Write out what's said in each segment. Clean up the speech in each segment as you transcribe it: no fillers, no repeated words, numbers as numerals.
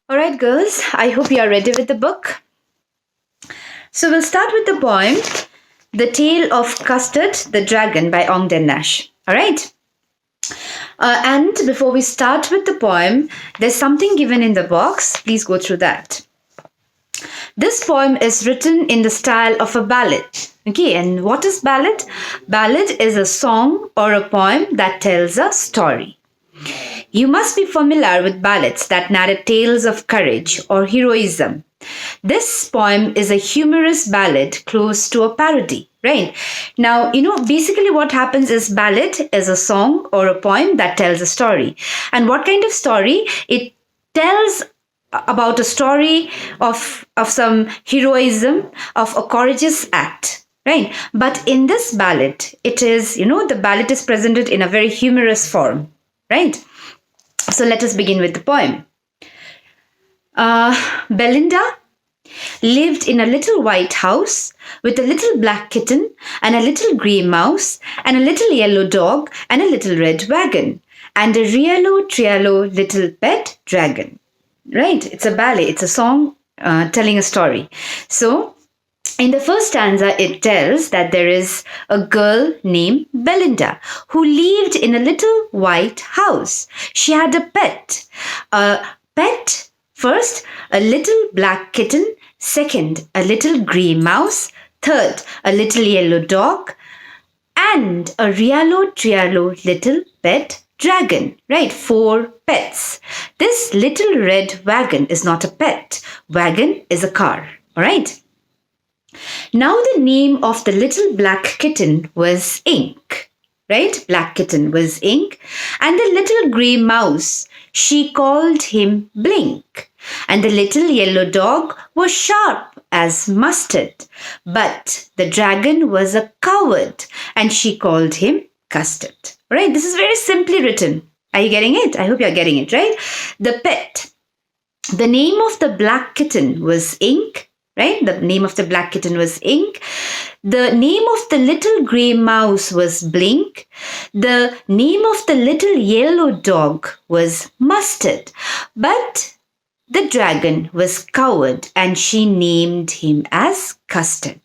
All right, girls, I hope you are ready with the book. So we'll start with the poem, The Tale of Custard the Dragon by Ogden Nash. All right. And before we start with the poem, there's something given in the box. Please go through that. This poem is written in the style of a ballad. Okay, and what is ballad? Ballad is a song or a poem that tells a story. You must be familiar with ballads that narrate tales of courage or heroism. This poem is a humorous ballad close to a parody, right? Now, basically what happens is ballad is a song or a poem that tells a story. And what kind of story? It tells about a story of some heroism, of a courageous act. Right. But in this ballad, it is, the ballad is presented in a very humorous form. Right. So let us begin with the poem. Belinda lived in a little white house with a little black kitten and a little grey mouse and a little yellow dog and a little red wagon and a rialo little pet dragon. Right? It's a ballet. It's a song telling a story. So in the first stanza, it tells that there is a girl named Belinda who lived in a little white house. She had a pet. First, a little black kitten. Second, a little grey mouse. Third, a little yellow dog. And a trialo little pet dragon. Right? 4 pets. This little red wagon is not a pet. Wagon is a car. All right? Now the name of the little black kitten was Ink, right? Black kitten was Ink. And the little grey mouse, she called him Blink. And the little yellow dog was Sharp as Mustard. But the dragon was a coward and she called him Custard. Right? This is very simply written. Are you getting it? I hope you're getting it, right? The pet. The name of the black kitten was Ink. Right? The name of the black kitten was Ink. The name of the little grey mouse was Blink. The name of the little yellow dog was Mustard. But the dragon was coward and she named him as Custard.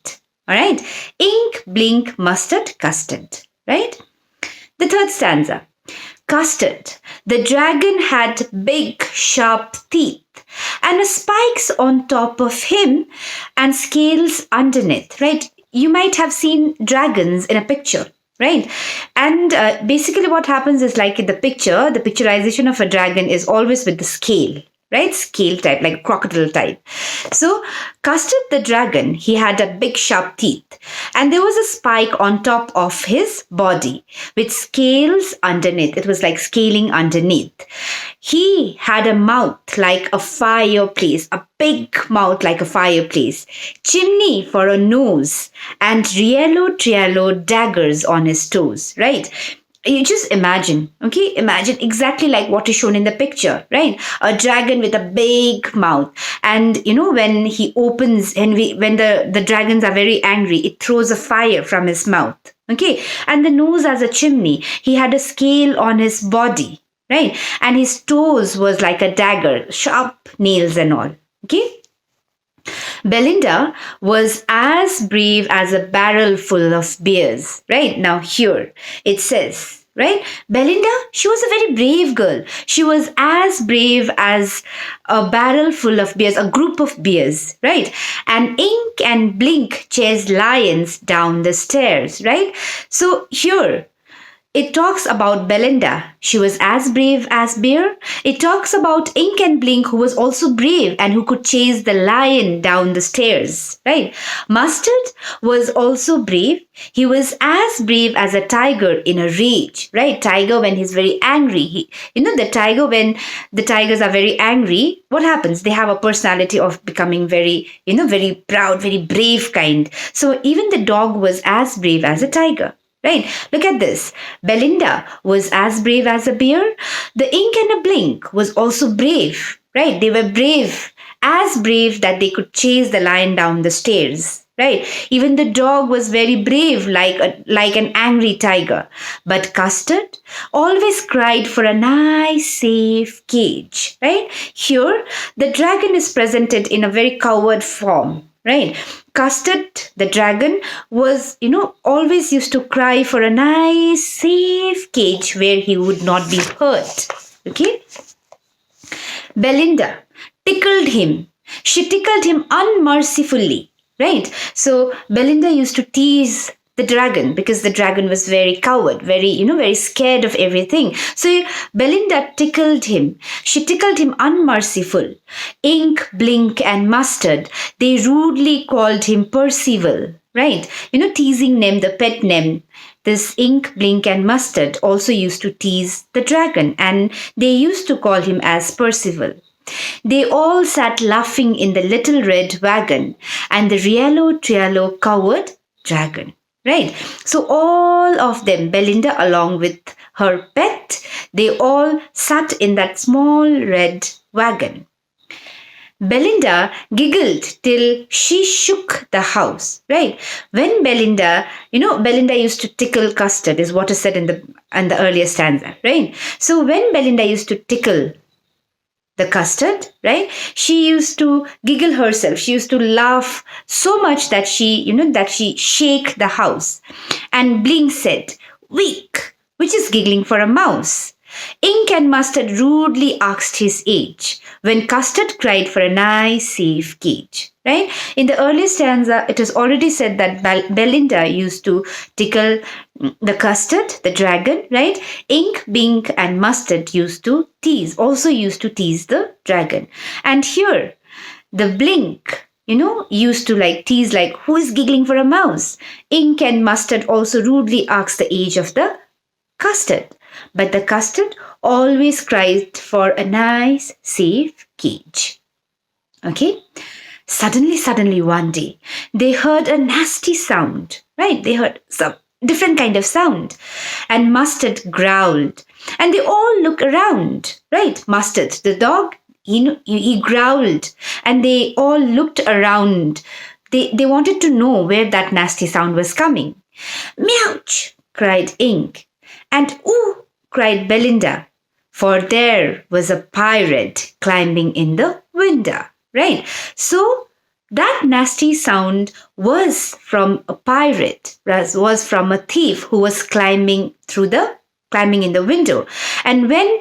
All right? Ink, Blink, Mustard, Custard. Right? The third stanza. Custard. The dragon had big, sharp teeth and spikes on top of him and scales underneath, right? You might have seen dragons in a picture, right? And basically what happens is like in the picturization of a dragon is always with the scale, right? Scale type, like crocodile type. So Custard the dragon, he had a big sharp teeth and there was a spike on top of his body with scales underneath. It was like scaling underneath. He had a mouth like a fireplace, a big mouth like a fireplace, chimney for a nose, and trialo daggers on his toes, right? You just imagine, okay? Imagine exactly like what is shown in the picture, right? A dragon with a big mouth. And, when he opens and when the dragons are very angry, it throws a fire from his mouth, okay? And the nose as a chimney. He had a scale on his body, right? And his toes was like a dagger, sharp nails and all, okay? Belinda was as brave as a barrel full of beers, right? Now here it says, right? Belinda, she was a very brave girl. She was as brave as a barrel full of beers, a group of beers, right? And Ink and Blink chased lions down the stairs, right? So here, it talks about Belinda. She was as brave as bear. It talks about Ink and Blink, who was also brave and who could chase the lion down the stairs, right? Mustard was also brave. He was as brave as a tiger in a rage, right? Tiger when he's very angry. The tiger, when the tigers are very angry, what happens? They have a personality of becoming very, very proud, very brave kind. So even the dog was as brave as a tiger. Right? Look at this. Belinda was as brave as a bear. The Ink and a Blink was also brave. Right? They were brave, as brave that they could chase the lion down the stairs. right? Even the dog was very brave, like an angry tiger. But Custard always cried for a nice, safe cage, right? Here, the dragon is presented in a very coward form, right? Custard, the dragon, was, always used to cry for a nice, safe cage where he would not be hurt. Okay? Belinda tickled him. She tickled him unmercifully, right? So Belinda used to tease the dragon because the dragon was very coward, very scared of everything. So Belinda tickled him. She tickled him unmerciful. Ink, Blink, and Mustard, they rudely called him Percival, right? Teasing name, the pet name. This Ink, Blink, and Mustard also used to tease the dragon, and they used to call him as Percival. They all sat laughing in the little red wagon, and the Rialo Trialo covered dragon. Right? So all of them, Belinda along with her pet, they all sat in that small red wagon. Belinda giggled till she shook the house, right? When Belinda used to tickle Custard, is what is said in the earlier stanza, right? So when Belinda used to tickle the Custard, right? She used to giggle herself. She used to laugh so much that she shake the house. And Blink said, "Weak," which is giggling for a mouse. Ink and Mustard rudely asked his age when Custard cried for a nice, safe cage. Right? In the early stanza, it is already said that Belinda used to tickle the Custard, the dragon, right? Ink, Blink, and Mustard used to tease the dragon. And here, the Blink, used to tease who is giggling for a mouse? Ink and Mustard also rudely asked the age of the Custard. But the Custard always cried for a nice, safe cage. Okay? Suddenly one day, they heard a nasty sound, right? They heard some different kind of sound. And Mustard growled. And they all looked around, right? Mustard, the dog, he growled. And they all looked around. They wanted to know where that nasty sound was coming. "Meouch!" cried Ink. And "Ooh!" cried Belinda. For there was a pirate climbing in the window. Right? So that nasty sound was from a pirate, was from a thief who was climbing in the window. And when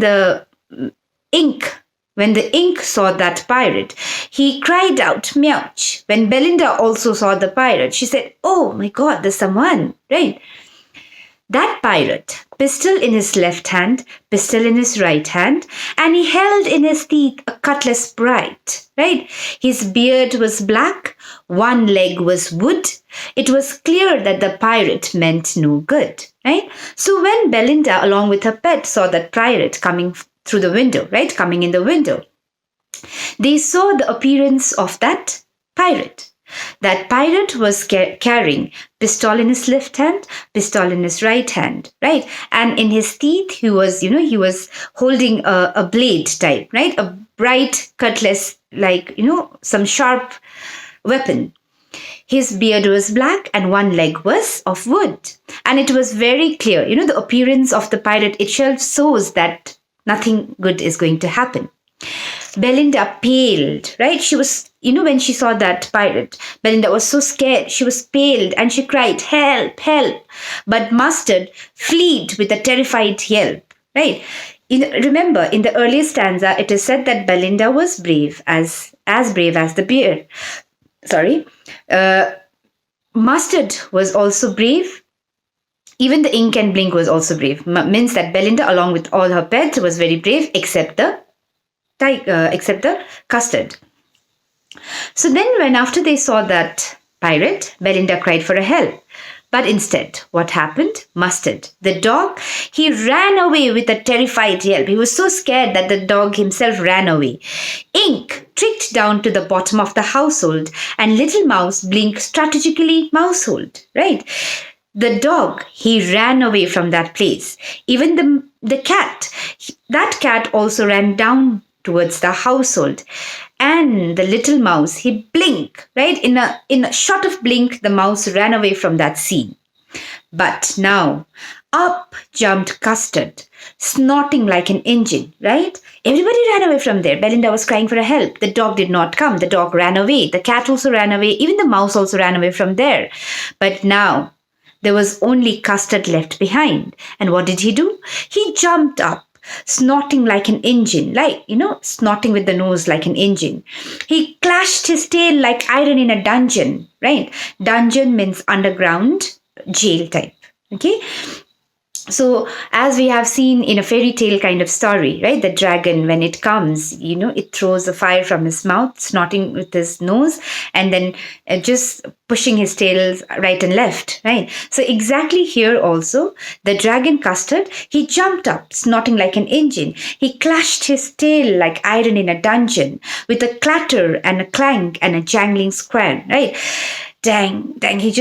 the ink saw that pirate, he cried out, "Meouch." When Belinda also saw the pirate, she said, "Oh my God, there's someone," right? That pirate, pistol in his left hand, pistol in his right hand, and he held in his teeth a cutlass bright, right? His beard was black, one leg was wood. It was clear that the pirate meant no good, right? So when Belinda, along with her pet, saw that pirate coming through the window, right? Coming in the window, they saw the appearance of that pirate. That pirate was carrying pistol in his left hand, pistol in his right hand, right? And in his teeth, he was holding a blade type, right? A bright cutlass, some sharp weapon. His beard was black and one leg was of wood. And it was very clear, the appearance of the pirate itself shows that nothing good is going to happen. Belinda paled, right? She was, when she saw that pirate, Belinda was so scared. She was paled and she cried, "Help, help." But Mustard fled with a terrified yelp, right? Remember, in the earlier stanza, it is said that Belinda was brave, as brave as the bear. Mustard was also brave. Even the Ink and Blink was also brave. Means that Belinda, along with all her pets, was very brave, except the Custard. So then when after they saw that pirate, Belinda cried for help. But instead, what happened? Mustard, the dog, he ran away with a terrified yelp. He was so scared that the dog himself ran away. Ink tricked down to the bottom of the household, and little mouse Blink strategically mousehold, right? The dog, he ran away from that place. Even the cat, that cat also ran down towards the household. And the little mouse, he blinked, right? In a shot of blink, the mouse ran away from that scene. But now, up jumped Custard, snorting like an engine, right? Everybody ran away from there. Belinda was crying for help. The dog did not come. The dog ran away. The cat also ran away. Even the mouse also ran away from there. But now, there was only Custard left behind. And what did he do? He jumped up, snorting like an engine, snorting with the nose like an engine. He clashed his tail like iron in a dungeon, right? Dungeon means underground jail type. Okay. So, as we have seen in a fairy tale kind of story, right? The dragon, when it comes, it throws a fire from his mouth, snorting with his nose, and then just pushing his tails right and left, right? So, exactly here also, the dragon Custard, he jumped up, snorting like an engine. He clashed his tail like iron in a dungeon, with a clatter and a clank and a jangling square, right? Dang, he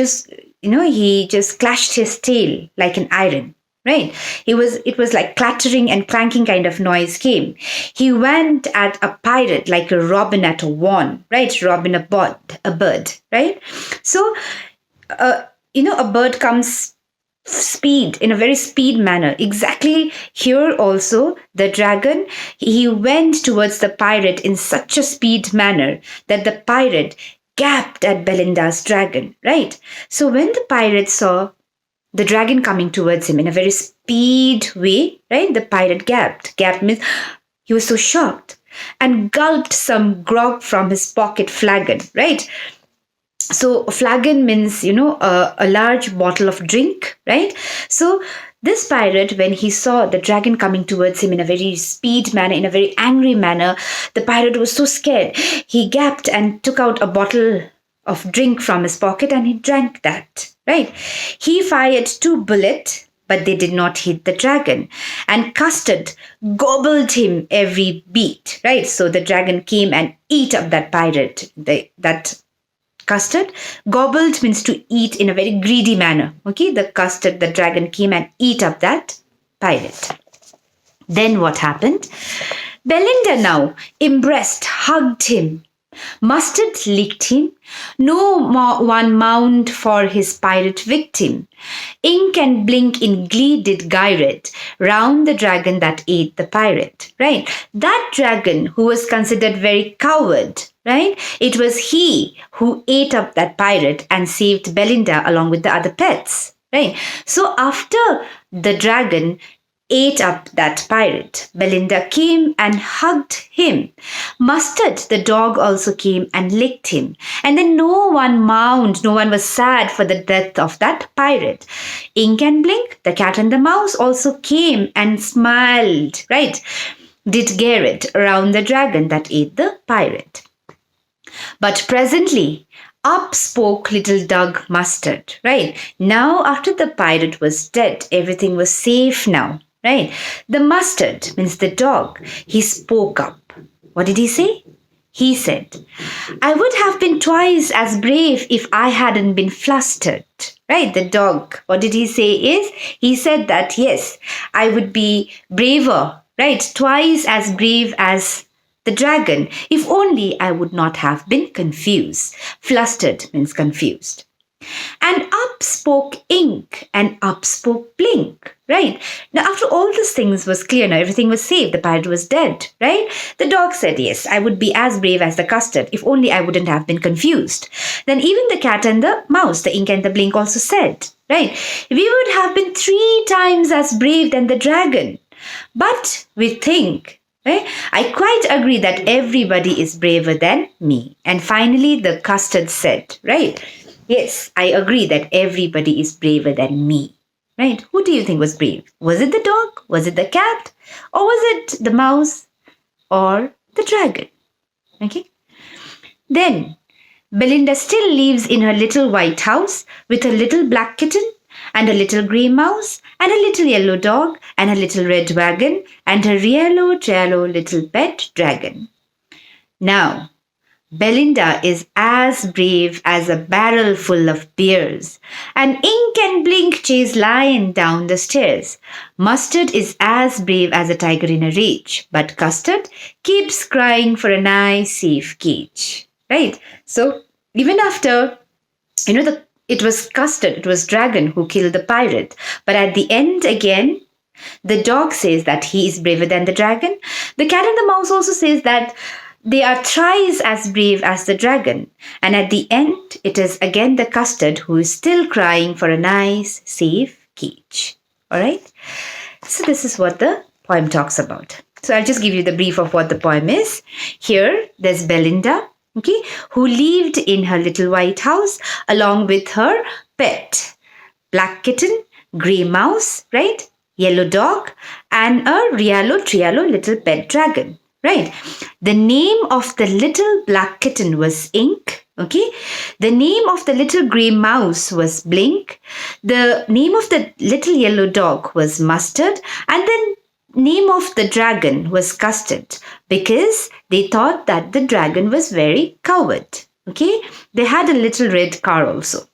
just clashed his tail like an iron. Right. It was like clattering and clanking kind of noise came. He went at a pirate like a robin at a wand, right? Robin a bird, right? So, a bird comes speed in a very speed manner. Exactly here also, the dragon, he went towards the pirate in such a speed manner that the pirate gaped at Belinda's dragon, right? So when the pirate saw the dragon coming towards him in a very speed way, right? The pirate gasped. Gap means he was so shocked and gulped some grog from his pocket flagon, right? So a flagon means, a large bottle of drink, right? So this pirate, when he saw the dragon coming towards him in a very speed manner, in a very angry manner, the pirate was so scared. He gasped and took out a bottle of drink from his pocket and he drank that, right? He fired 2 bullets, but they did not hit the dragon. And Custard gobbled him every beat, right? So the dragon came and ate up that pirate. That Custard, gobbled means to eat in a very greedy manner. Okay, the dragon came and ate up that pirate. Then what happened? Belinda now embraced, hugged him. Mustard licked him, no one mourned for his pirate victim. Ink and blink in glee did gyre round the dragon that ate the pirate, right? That dragon who was considered very coward, right? It was he who ate up that pirate and saved Belinda along with the other pets, right? So after the dragon ate up that pirate, Belinda came and hugged him. Mustard, the dog, also came and licked him. And then no one mourned, no one was sad for the death of that pirate. Ink and Blink, the cat and the mouse, also came and smiled, right? Did Garrett around the dragon that ate the pirate. But presently, up spoke little Doug Mustard, right? Now, after the pirate was dead, everything was safe now. Right? The Mustard means the dog. He spoke up. What did he say? He said, I would have been twice as brave if I hadn't been flustered. Right? The dog, what did he say is, he said that, yes, I would be braver, right? Twice as brave as the dragon, if only I would not have been confused. Flustered means confused. And up spoke Ink and up spoke Blink, right? Now, after all these things was clear, now everything was safe, the pirate was dead, right? The dog said, yes, I would be as brave as the Custard, if only I wouldn't have been confused. Then even the cat and the mouse, the Ink and the Blink also said, right? We would have been 3 times as brave than the dragon. But we think, right? I quite agree that everybody is braver than me. And finally, the Custard said, right? Yes, I agree that everybody is braver than me, right? Who do you think was brave? Was it the dog? Was it the cat? Or was it the mouse or the dragon? Okay. Then, Belinda still lives in her little white house with a little black kitten and a little grey mouse and a little yellow dog and a little red wagon and a yellow little pet dragon. Now, Belinda is as brave as a barrel full of beers, and Ink and Blink chase Lion down the stairs. Mustard is as brave as a tiger in a rage, but Custard keeps crying for a nice safe cage. Right? So even after, it was Custard, it was Dragon who killed the pirate, but at the end again, the dog says that he is braver than the dragon. The cat and the mouse also says that they are thrice as brave as the dragon. And at the end, it is again the Custard who is still crying for a nice, safe cage. All right? So this is what the poem talks about. So I'll just give you the brief of what the poem is. Here, there's Belinda, okay, who lived in her little white house along with her pet, black kitten, grey mouse, right? Yellow dog, and a Rialo Trialo little pet dragon, right? The name of the little black kitten was Ink, okay? The name of the little grey mouse was Blink. The name of the little yellow dog was Mustard. And the name of the dragon was Custard, because they thought that the dragon was very coward, okay? They had a little red car also.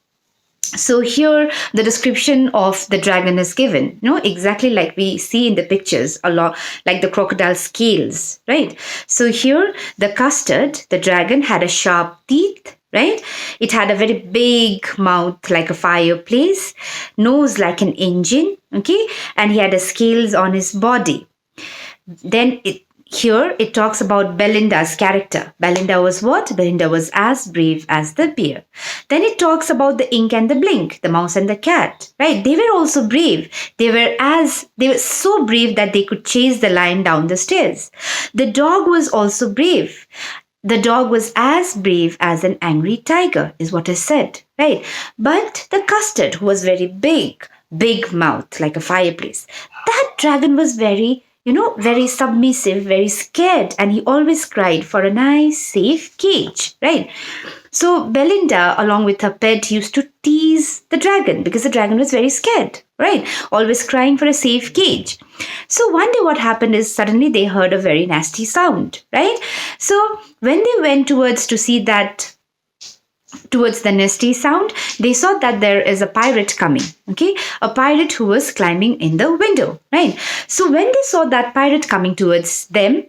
So here the description of the dragon is given, exactly like we see in the pictures, a lot like the crocodile scales, right? So here the Custard, the dragon, had a sharp teeth, right? It had a very big mouth like a fireplace, nose like an engine, okay? And he had a scales on his body. Then here it talks about Belinda's character. Belinda was what? Belinda was as brave as the bear. Then it talks about the Ink and the Blink, the mouse and the cat, right? They were also brave. They were so brave that they could chase the lion down the stairs. The dog was also brave. The dog was as brave as an angry tiger, is what is said, right? But the Custard, who was very big mouth like a fireplace, that dragon was very submissive, very scared, and he always cried for a nice, safe cage, right? So Belinda, along with her pet, used to tease the dragon because the dragon was very scared, right? Always crying for a safe cage. So one day what happened is suddenly they heard a very nasty sound, right? So when they went towards the nasty sound, they saw that there is a pirate coming, okay? A pirate who was climbing in the window, right? So when they saw that pirate coming towards them,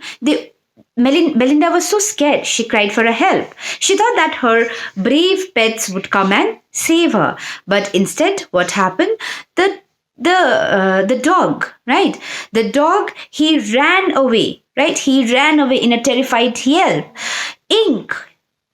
Belinda was so scared, she cried for help. She thought that her brave pets would come and save her. But instead, what happened? The dog, right? The dog, he ran away, right? He ran away in a terrified yelp. Ink,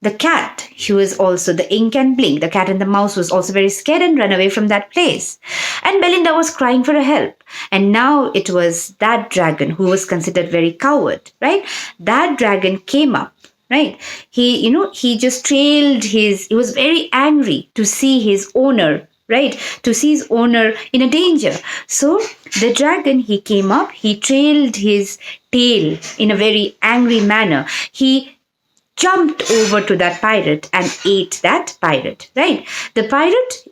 the cat, he was also the Ink and Blink. The cat and the mouse was also very scared and ran away from that place. And Belinda was crying for help. And now it was that dragon who was considered very coward, right? That dragon came up, right? He just he was very angry to see his owner, right? To see his owner in a danger. So the dragon, he came up, he trailed his tail in a very angry manner. He jumped over to that pirate and ate that pirate, right? The pirate,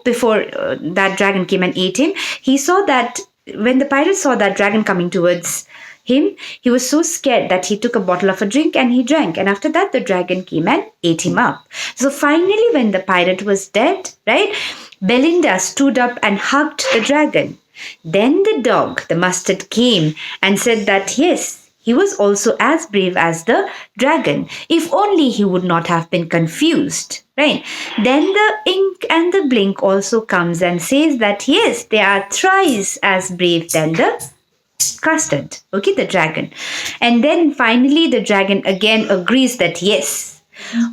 before that dragon came and ate him, he saw that when the pirate saw that dragon coming towards him, he was so scared that he took a bottle of a drink and he drank. And after that, the dragon came and ate him up. So finally, when the pirate was dead, right, Belinda stood up and hugged the dragon. Then the dog, the Mustard, came and said that, yes, he was also as brave as the dragon, if only he would not have been confused, right? Then the Ink and the Blink also comes and says that, yes, they are thrice as brave than the Custard, okay, the dragon. And then finally the dragon again agrees that, yes,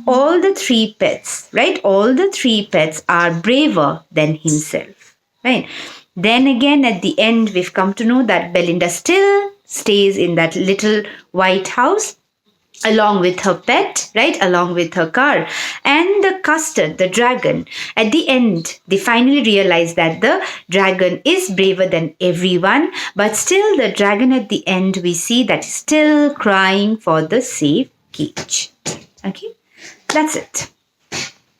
all the three pets, right? All the three pets are braver than himself, right? Then again, at the end, we've come to know that Belinda still stays in that little white house along with her pet, right? Along with her car. And the Custard, the dragon, at the end, they finally realize that the dragon is braver than everyone. But still, the dragon at the end, we see that he's still crying for the safe cage. Okay, that's it.